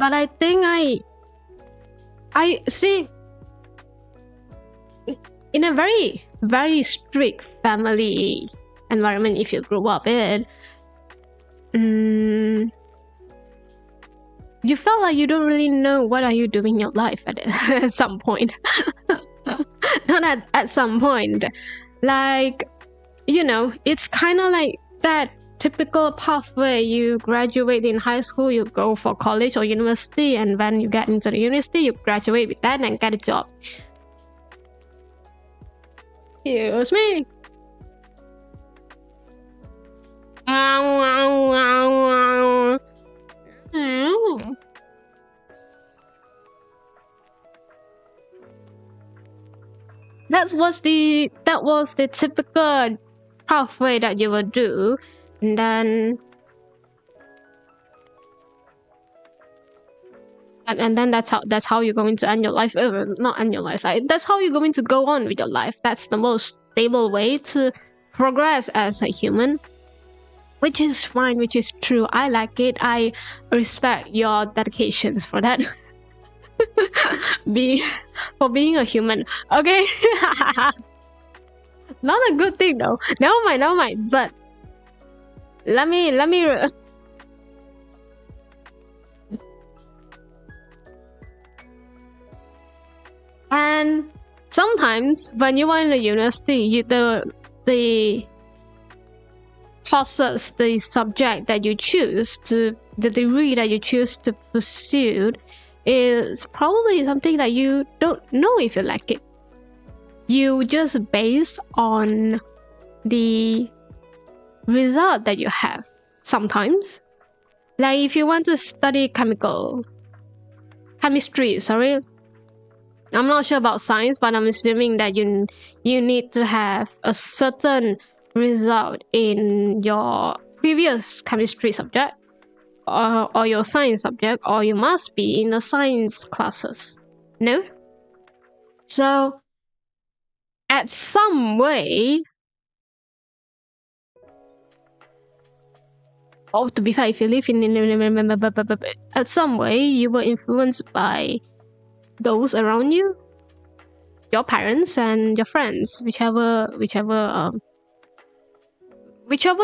But I think I see in a very, very strict family environment, if you grew up in, you felt like you don't really know what are you doing in your life at some point. Not at some point. Like, you know, it's kind of like that typical pathway. You graduate in high school, you go for college or university, and when you get into the university, you graduate with that and get a job. Excuse me. That was the typical pathway that you would do, and then that's how you're going to end your life. Not end your life. That's how you're going to go on with your life. That's the most stable way to progress as a human, which is fine, which is true. I like it. I respect your dedications for that. For being a human. Okay. Not a good thing though. Never mind. But let me and sometimes when you are in the university, the courses, the subject that you choose to, the degree that you choose to pursue is probably something that you don't know if you like it. You just base on the result that you have. Sometimes, like if you want to study chemistry, I'm not sure about science, but I'm assuming that you need to have a certain result in your previous chemistry subject or your science subject, or you must be in the science classes. No? So, at some way, or to be fair, if you live at some way, you were influenced by those around you, your parents and your friends, whichever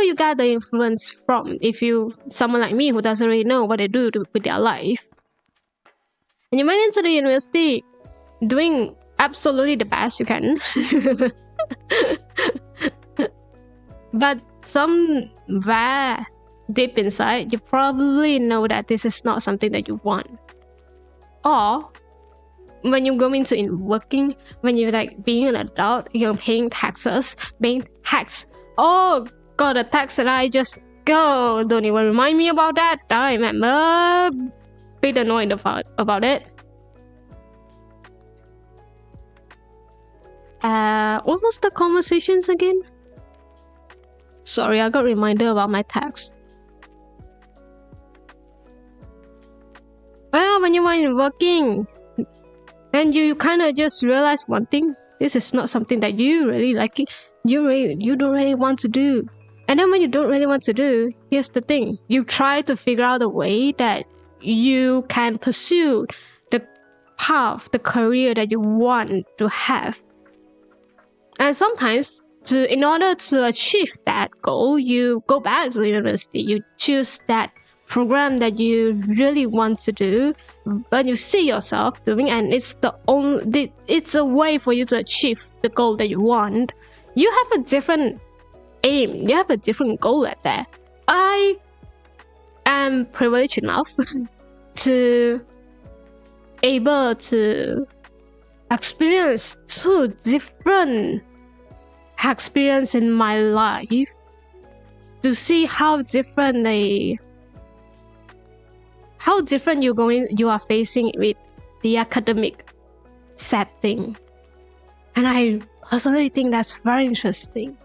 you get the influence from. If you someone like me who doesn't really know what they do with their life, and you went into the university doing absolutely the best you can, but somewhere deep inside you probably know that this is not something that you want. Or when you go into working, when you're like being an adult, you're paying taxes, paying tax. Oh god, the tax that I just go, don't even remind me about that. I remember a bit annoyed about it. What was the conversations again? Sorry, I got a reminder about my tax. Well, when you were working, and you kind of just realize one thing: this is not something that you really like. You don't really want to do. And then when you don't really want to do, here's the thing: you try to figure out a way that you can pursue the path, the career that you want to have. And sometimes, in order to achieve that goal, you go back to the university. You choose that program that you really want to do, but you see yourself doing, and it's a way for you to achieve the goal that you want. You have a different aim. You have a different goal at that. I am privileged enough to able to experience two different experiences in my life, to see how different you are facing with the academic setting. And I personally think that's very interesting.